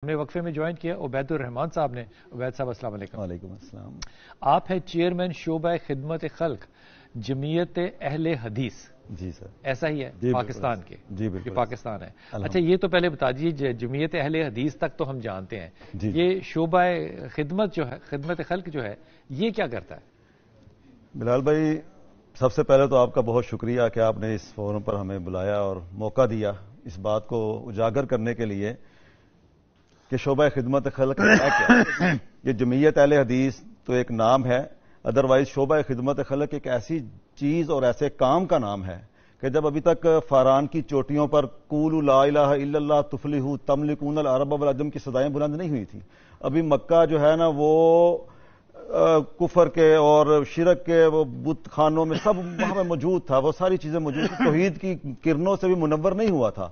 ہم نے وقفے میں جوائن کیا عبید الرحمان صاحب نے. عبید صاحب السلام علیکم. وعلیکم السلام. آپ ہیں چیئرمین شعبہ خدمت خلق جمعیت اہل حدیث. جی سر. ایسا ہی ہے جی پاکستان کے؟ جی بالکل. یہ پاکستان ہے. اچھا یہ تو پہلے بتا دیجیے جمعیت اہل حدیث تک تو ہم جانتے ہیں. جی یہ شعبہ خدمت جو ہے خدمت خلق جو ہے یہ کیا کرتا ہے؟ بلال بھائی سب سے پہلے تو آپ کا بہت شکریہ کہ آپ نے اس فورم پر ہمیں بلایا اور موقع دیا اس بات کو اجاگر کرنے کے لیے کہ شعبہ خدمت خلق ہے کیا. یہ جمعیت اہل حدیث تو ایک نام ہے، ادروائز شعبہ خدمت خلق ایک ایسی چیز اور ایسے کام کا نام ہے کہ جب ابھی تک فاران کی چوٹیوں پر قولوا لا الہ الا اللہ تفلحوا تملکون العرب والعجم کی صدائیں بلند نہیں ہوئی تھی. ابھی مکہ جو ہے نا وہ کفر کے اور شرک کے وہ بت خانوں میں سب وہاں پہ موجود تھا، وہ ساری چیزیں موجود تھی، توحید کی کرنوں سے بھی منور نہیں ہوا تھا.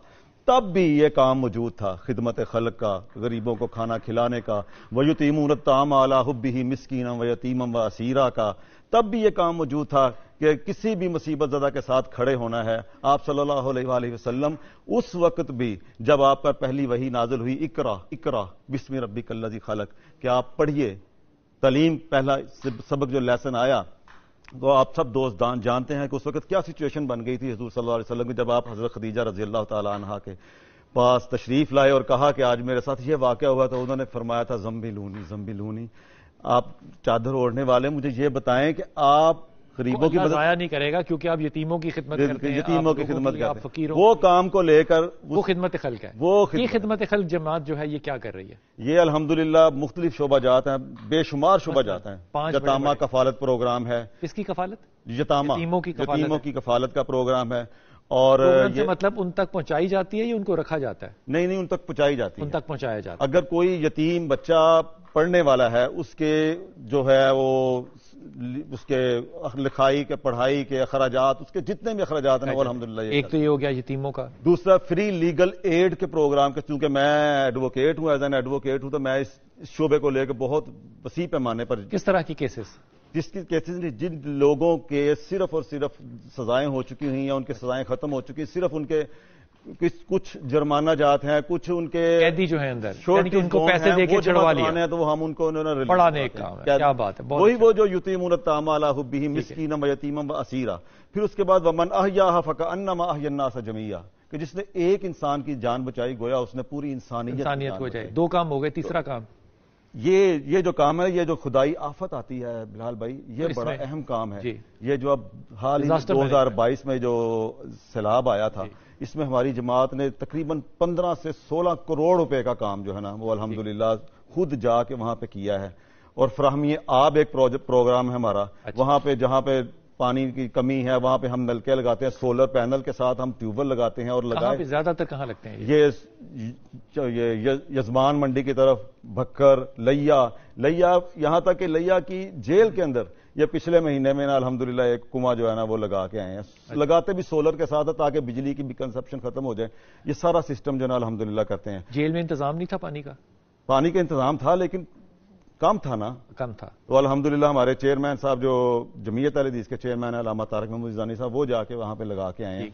تب بھی یہ کام موجود تھا خدمت خلق کا، غریبوں کو کھانا کھلانے کا، وَيُطْعِمُونَ الطَّعَامَ عَلَىٰ حُبِّهِ مِسْكِینًا وَیَتِیمًا وَاسِیرًا کا. تب بھی یہ کام موجود تھا کہ کسی بھی مصیبت زدہ کے ساتھ کھڑے ہونا ہے. آپ صلی اللہ علیہ وآلہ وسلم اس وقت بھی جب آپ پر پہلی وحی نازل ہوئی اقرا بسم ربک الذی خلق کہ آپ پڑھیے، تعلیم پہلا سبق جو لیسن آیا تو آپ سب دوست جانتے ہیں کہ اس وقت کیا سچویشن بن گئی تھی حضور صلی اللہ علیہ وسلم کی جب آپ حضرت خدیجہ رضی اللہ تعالی عنہا کے پاس تشریف لائے اور کہا کہ آج میرے ساتھ یہ واقعہ ہوا تھا. انہوں نے فرمایا تھا زمبلونی آپ چادر اوڑھنے والے مجھے یہ بتائیں کہ آپ غریبوں کی مدد ضائع نہیں کرے گا کیونکہ آپ یتیموں کی خدمت کرتے ہیں، یتیموں کی خدمت کرتے ہیں. ہیں، وہ کام کو لے کر وہ خدمت خلق ہے. یہ خدمت خلق جماعت جو ہے یہ کیا کر رہی ہے؟ یہ الحمدللہ مختلف شعبہ جات ہیں، بے شمار شعبہ جات ہیں. یتامہ کفالت پروگرام ہے. کس کی کفالت؟ یتیموں کی کفالت کا پروگرام ہے. اور یہ مطلب ان تک پہنچائی جاتی ہے یا ان کو رکھا جاتا ہے؟ نہیں ان تک پہنچائی جاتی ہے. ان تک پہنچایا جاتا ہے. اگر کوئی یتیم بچہ پڑھنے والا ہے اس کے جو ہے وہ اس کے لکھائی کے پڑھائی کے اخراجات اس کے جتنے بھی اخراجات ہیں وہ الحمدللہ. ایک تو یہ ہو گیا یتیموں کا. دوسرا فری لیگل ایڈ کے پروگرام کے، چونکہ میں ایڈوکیٹ ہوں، ایز این ایڈوکیٹ ہوں، تو میں اس شعبے کو لے کے بہت وسیع پیمانے پر. کس طرح کی کیسز؟ جس کی کیسز جن لوگوں کے صرف اور صرف سزائیں ہو چکی ہیں یا ان کے سزائیں ختم ہو چکی ہیں، صرف ان کے کچھ جرمانہ جات ہیں، کچھ ان کے قیدی جو ہیں اندر یعنی کہ ان کو پیسے دے کے چھڑوا لیا تو وہ ہم ان کو پڑھانے ایک کام ہے. کیا بات ہے. وہی وہ جو یتیمون الطعام علی حبہ مسکینا ویتیما واسیرا. پھر اس کے بعد ومن احیاها فکانما احیا الناس جميعا کہ جس نے ایک انسان کی جان بچائی گویا اس نے پوری انسانیت کو جائے. دو کام ہو گئے. تیسرا کام یہ جو کام ہے، یہ جو خدائی آفت آتی ہے بلال بھائی، یہ بڑا اہم کام ہے. یہ جو اب حال ہی 2022 میں جو سیلاب آیا تھا اس میں ہماری جماعت نے تقریباً 15 سے 16 کروڑ روپے کا کام جو ہے نا وہ الحمدللہ خود جا کے وہاں پہ کیا ہے. اور فراہمی آب ایک پروگرام ہے ہمارا. وہاں پہ جہاں پہ پانی کی کمی ہے وہاں پہ ہم نلکے لگاتے ہیں، سولر پینل کے ساتھ ہم ٹیوب ویل لگاتے ہیں. اور لگائے زیادہ تر کہاں لگتے ہیں؟ یہ یزمان منڈی کی طرف، بھکر، لیا، یہاں تک کہ لیا کی جیل کے اندر یہ پچھلے مہینے میں نا الحمدللہ ایک کنواں جو ہے نا وہ لگا کے آئے ہیں. لگاتے بھی سولر کے ساتھ تاکہ بجلی کی بھی کنزپشن ختم ہو جائے. یہ سارا سسٹم جو ہے نا الحمدللہ کرتے ہیں. جیل میں انتظام نہیں تھا پانی کا؟ پانی کا انتظام تھا لیکن کم تھا نا. کم تھا. تو الحمدللہ ہمارے چیئرمین صاحب جو جمعیت اہل حدیث کے چیئرمین ہیں علامہ طارق محمود زانی صاحب، وہ جا کے وہاں پہ لگا کے آئے ہیں.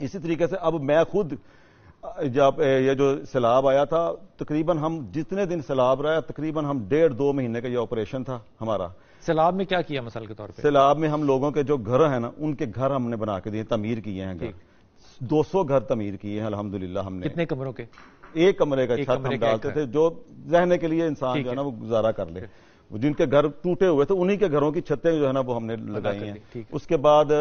اسی طریقے سے اب میں خود جب یہ جو سیلاب آیا تھا تقریباً ہم جتنے دن سیلاب رہا تقریباً ہم 1.5-2 مہینے کا یہ آپریشن تھا ہمارا. سیلاب میں کیا کیا مثال کے طور پہ؟ سیلاب میں ہم لوگوں کے جو گھر ہیں نا ان کے گھر ہم نے بنا کے دیے، تعمیر کیے ہیں. 200 گھر تعمیر کیے ہیں الحمدللہ ہم نے. کتنے کمروں کے؟ ایک کمرے کا چھت ہم ڈالتے تھے جو رہنے کے لیے انسان جو ہے نا وہ گزارا کر لے. جن کے گھر ٹوٹے ہوئے تھے انہی کے گھروں کی چھتیں جو ہے نا وہ ہم نے لگائی ہیں. اس کے بعد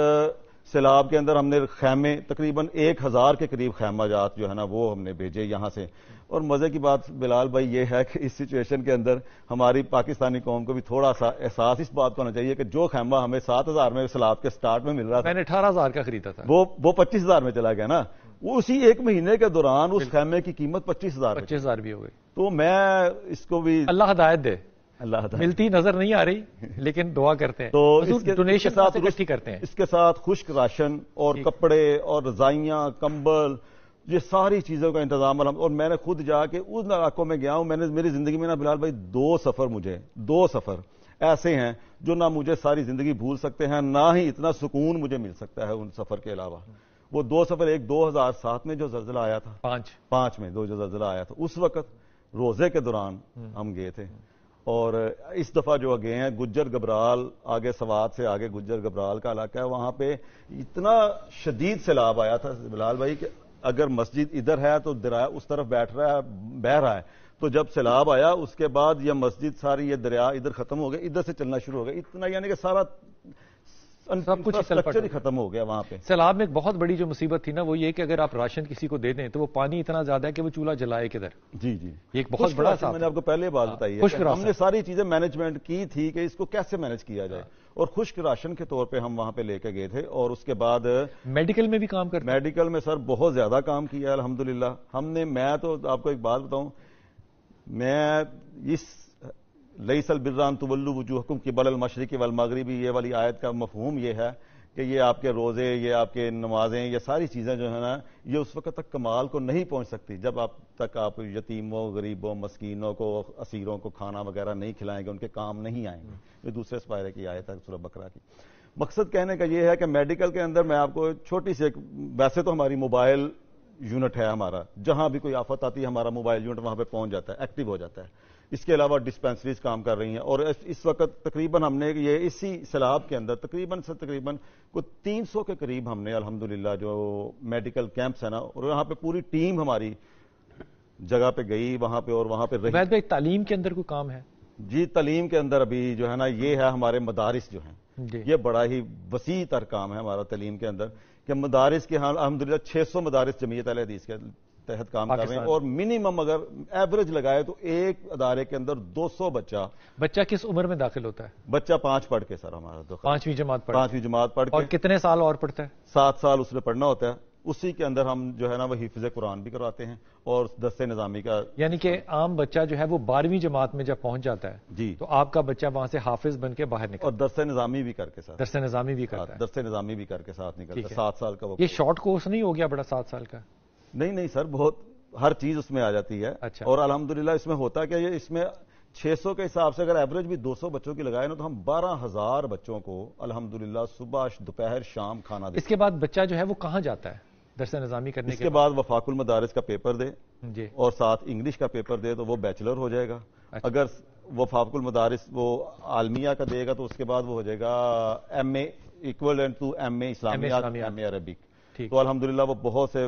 سیلاب کے اندر ہم نے خیمے تقریباً 1000 کے قریب خیمہ جات جو ہے نا وہ ہم نے بھیجے یہاں سے. اور مزے کی بات بلال بھائی یہ ہے کہ اس سچویشن کے اندر ہماری پاکستانی قوم کو بھی تھوڑا سا احساس اس بات کو ہونا چاہیے کہ جو خیمہ ہمیں 7000 میں سیلاب کے سٹارٹ میں مل رہا تھا، میں نے 18000 کا خریدا تھا، وہ 25000 میں چلا گیا نا. وہ اسی ایک مہینے کے دوران اس خیمے کی قیمت 25000 بھی ہو گئی. تو میں اس کو بھی اللہ ہدایت دے. اللہ ملتی نظر نہیں آ رہی لیکن دعا کرتے ہیں. تو ڈونیشن ساتھ اکٹھی کرتے ہیں. اس کے ساتھ خشک راشن اور کپڑے اور رضائیاں، کمبل، یہ ساری چیزوں کا انتظام. اور میں نے خود جا کے ان علاقوں میں گیا ہوں. میں نے میری زندگی میں نا بلال بھائی 2 سفر ایسے ہیں جو نہ مجھے ساری زندگی بھول سکتے ہیں، نہ ہی اتنا سکون مجھے مل سکتا ہے ان سفر کے علاوہ. وہ 2 سفر، ایک 2007 میں جو زلزلہ آیا تھا، 5 میں جو زلزلہ آیا تھا، اس وقت روزے کے دوران ہم گئے تھے، اور اس دفعہ جو گئے ہیں گجر گبرال، آگے سوات سے آگے گجر گبرال کا علاقہ ہے، وہاں پہ اتنا شدید سیلاب آیا تھا بلال بھائی کہ اگر مسجد ادھر ہے تو دریا اس طرف بہ رہا ہے، تو جب سیلاب آیا اس کے بعد یہ مسجد ساری، یہ دریا ادھر ختم ہو گیا، ادھر سے چلنا شروع ہو گیا، اتنا یعنی کہ سارا سب کچھ انفراسٹرکچر ہی ختم ہو گیا وہاں پہ۔ سیلاب میں ایک بہت بڑی جو مصیبت تھی نا وہ یہ کہ اگر آپ راشن کسی کو دے دیں تو وہ پانی اتنا زیادہ ہے کہ وہ چولہا جلائے کدھر۔ جی جی، یہ ایک بہت بڑا میں نے آپ کو پہلے بات بتائی ہے کہ ہم نے ساری چیزیں مینجمنٹ کی تھی کہ اس کو کیسے مینج کیا جائے، اور خشک راشن کے طور پہ ہم وہاں پہ لے کے گئے تھے، اور اس کے بعد میڈیکل میں بھی کام کرتے ہیں۔ میڈیکل میں سر بہت زیادہ کام کیا ہے الحمدللہ ہم نے۔ میں تو آپ کو ایک بات بتاؤں، میں اس لیس البر ان تولوا وجوہکم قبل المشرق والمغرب، یہ والی آیت کا مفہوم یہ ہے کہ یہ آپ کے روزے، یہ آپ کے نمازیں، یہ ساری چیزیں جو ہے نا، یہ اس وقت تک کمال کو نہیں پہنچ سکتی جب آپ یتیموں، غریبوں، مسکینوں کو، اسیروں کو کھانا وغیرہ نہیں کھلائیں گے، ان کے کام نہیں آئیں گے۔ یہ دوسرے سپارے کی آیت ہے سورہ بقرہ کی۔ مقصد کہنے کا یہ ہے کہ میڈیکل کے اندر میں آپ کو چھوٹی سی ویسے تو ہماری موبائل یونٹ ہے ہمارا، جہاں بھی کوئی آفت آتی ہے ہمارا موبائل یونٹ وہاں پہ پہنچ جاتا ہے، ایکٹیو ہو جاتا ہے۔ اس کے علاوہ ڈسپینسریز کام کر رہی ہیں، اور اس وقت تقریباً ہم نے یہ اسی سیلاب کے اندر تقریباً 300 کے قریب ہم نے الحمدللہ جو میڈیکل کیمپس ہیں نا، اور یہاں پہ پوری ٹیم ہماری جگہ پہ گئی وہاں پہ، اور وہاں پہ ویسے ایک تعلیم کے اندر کوئی کام ہے؟ جی، تعلیم کے اندر ابھی جو ہے نا یہ ہے ہمارے مدارس جو ہیں، یہ بڑا ہی وسیع تر کام ہے ہمارا تعلیم کے اندر، کہ مدارس کے ہاں الحمدللہ 600 مدارس جمعیت اہل حدیث کے تحت کام کر رہے ہیں، اور منیمم اگر ایوریج لگائے تو ایک ادارے کے اندر 200 بچہ کس عمر میں داخل ہوتا ہے؟ بچہ 5 پڑھ کے سر ہمارا 5ویں جماعت پڑھ کے، اور کتنے سال اور پڑھتا ہے؟ 7 سال اس نے پڑھنا ہوتا ہے۔ اسی کے اندر ہم جو ہے نا وہ حفظ قرآن بھی کرواتے ہیں، اور دستے نظامی کا، یعنی کہ عام بچہ جو ہے وہ 12ویں جماعت میں جب پہنچ جاتا ہے جی، تو آپ کا بچہ وہاں سے حافظ بن کے باہر نکلتا ہے، اور درس نظامی بھی کر کے ساتھ، درس نظامی بھی کرتا ہے، درس نظامی بھی کر کے ساتھ نکلتا ہے۔ 7 سال کا وہ، یہ شارٹ کورس نہیں ہو گیا بڑا 7 سال کا؟ نہیں سر، بہت ہر چیز اس میں آ جاتی ہے۔ اچھا۔ اور الحمدللہ اس میں ہوتا کہ یہ اس میں 600 کے حساب سے اگر ایوریج بھی 200 بچوں کی لگائے نا تو ہم 12,000 بچوں کو الحمدللہ صبح دوپہر شام کھانا دے۔ اس کے بعد بچہ جو ہے وہ کہاں جاتا ہے درس نظامی کرنے کے بعد وفاق المدارس کا پیپر دے جی، اور ساتھ انگلش کا پیپر دے تو وہ بیچلر ہو جائے گا۔ اگر وفاق المدارس وہ عالمیہ کا دے گا تو اس کے بعد وہ ہو جائے گا M A equivalent to M A اسلامیات، ایم اے عربک۔ تو الحمدللہ وہ بہت سے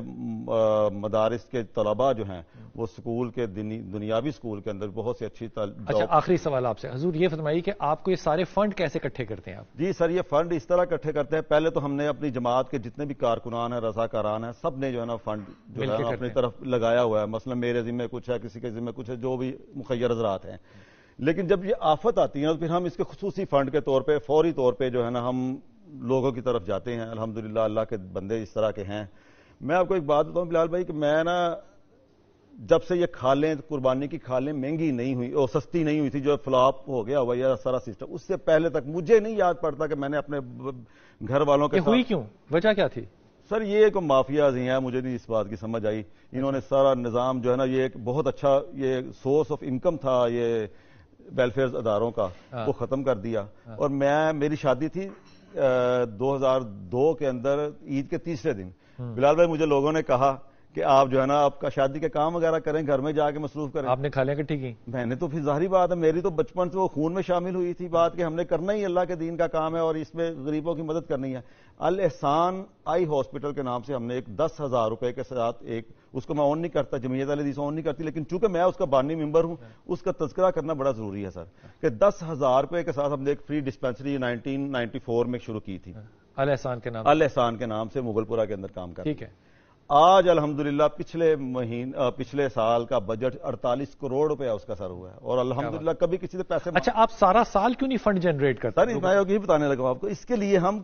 مدارس کے طلباء جو ہیں وہ سکول کے دنیاوی سکول کے اندر بہت سی اچھی اچھا، آخری سوال آپ سے حضور یہ فرمائیے کہ آپ کو یہ سارے فنڈ کیسے اکٹھے کرتے ہیں آپ؟ جی سر، یہ فنڈ اس طرح اکٹھے کرتے ہیں، پہلے تو ہم نے اپنی جماعت کے جتنے بھی کارکنان ہیں، رضاکاران ہیں، سب نے جو ہے نا فنڈ جو ہے اپنی طرف لگایا ہوا ہے، مثلا میرے ذمہ کچھ ہے، کسی کے ذمہ کچھ ہے، جو بھی مخیر حضرات ہیں۔ لیکن جب یہ آفت آتی ہے تو پھر ہم اس کے خصوصی فنڈ کے طور پہ فوری طور پہ جو ہے نا ہم لوگوں کی طرف جاتے ہیں۔ الحمدللہ اللہ کے بندے اس طرح کے ہیں۔ میں آپ کو ایک بات بتاؤں بلال بھائی کہ میں نا جب سے یہ کھالیں، قربانی کی کھالیں مہنگی نہیں ہوئی اور سستی نہیں ہوئی تھی، جو فلاپ ہو گیا ہوا یہ سارا سسٹم، اس سے پہلے تک مجھے نہیں یاد پڑتا کہ میں نے اپنے گھر والوں کے ہوئی کیوں، وجہ کیا تھی؟ سر یہ ایک مافیاز ہی ہیں، مجھے نہیں اس بات کی سمجھ آئی۔ انہوں نے سارا نظام جو ہے نا، یہ ایک بہت اچھا یہ سورس آف انکم تھا یہ ویلفیئر اداروں کا، وہ ختم کر دیا۔ اور میری شادی تھی 2002 کے اندر عید کے تیسرے دن۔ بلال بھائی مجھے لوگوں نے کہا کہ آپ جو ہے نا آپ کا شادی کے کام وغیرہ کریں، گھر میں جا کے مصروف کریں۔ آپ نے کھالیاں اکٹھی کی؟ میں نے تو پھر ظاہری بات ہے، میری تو بچپن سے وہ خون میں شامل ہوئی تھی بات کہ ہم نے کرنا ہی اللہ کے دین کا کام ہے اور اس میں غریبوں کی مدد کرنی ہے۔ الاحسان آئی ہاسپٹل کے نام سے ہم نے ایک 10,000 روپے کے ساتھ ایک، اس کو میں اون نہیں کرتا، جمعیت اہل حدیث اون نہیں کرتی، لیکن چونکہ میں اس کا بانی ممبر ہوں اس کا تذکرہ کرنا بڑا ضروری ہے سر، کہ 10,000 روپے کے ساتھ ہم نے ایک فری ڈسپینسری 1994 میں شروع کی تھی الاحسان کے نام، الاحسان کے نام سے مغل پورہ کے اندر کام کرتے۔ ٹھیک ہے۔ آج الحمدللہ پچھلے سال کا بجٹ 48 کروڑ روپے اس کا سر ہوا ہے، اور الحمدللہ کبھی کسی سے پیسے۔ اچھا، آپ سارا سال کیوں نہیں فنڈ جنریٹ کرتے؟ سر میں یہی بتانے لگا آپ کو، اس کے لیے ہم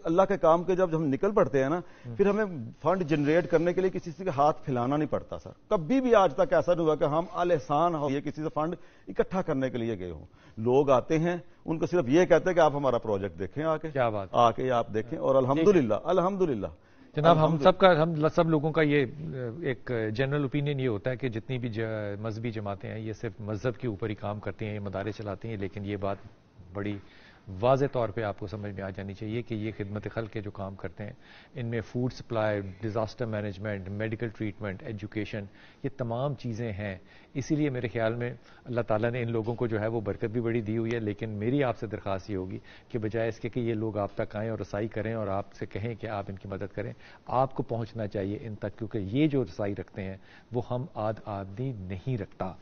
اللہ کے کام کے جب ہم نکل پڑتے ہیں نا، پھر ہمیں فنڈ جنریٹ کرنے کے لیے کسی سے ہاتھ پھیلانا نہیں پڑتا سر۔ کبھی بھی آج تک ایسا نہیں ہوا کہ ہم الاحسان ہو یہ کسی سے فنڈ اکٹھا کرنے کے لیے گئے ہوں۔ لوگ آتے ہیں، ان کو صرف یہ کہتے ہیں کہ آپ ہمارا پروجیکٹ دیکھیں، آ کے آپ دیکھیں، اور الحمدللہ جناب ہم سب لوگوں کا یہ ایک جنرل اوپینین یہ ہوتا ہے کہ جتنی بھی مذہبی جماعتیں ہیں یہ صرف مذہب کے اوپر ہی کام کرتی ہیں، یہ مدارس چلاتی ہیں، لیکن یہ بات بڑی واضح طور پہ آپ کو سمجھ میں آ جانی چاہیے کہ یہ خدمت خلق کے جو کام کرتے ہیں ان میں food supply, disaster management, medical treatment, education, یہ تمام چیزیں ہیں. اسی لیے میرے خیال میں اللہ تعالیٰ نے ان لوگوں کو جو ہے وہ برکت بھی بڑی دی ہوئی ہے. لیکن میری آپ سے درخواست یہ ہوگی کہ بجائے اس کے کہ یہ لوگ آپ تک آئیں اور رسائی کریں اور آپ سے کہیں کہ آپ ان کی مدد کریں، آپ کو پہنچنا چاہیے ان تک، کیونکہ یہ جو رسائی رکھتے ہیں وہ ہم آدمی نہیں رکھتا.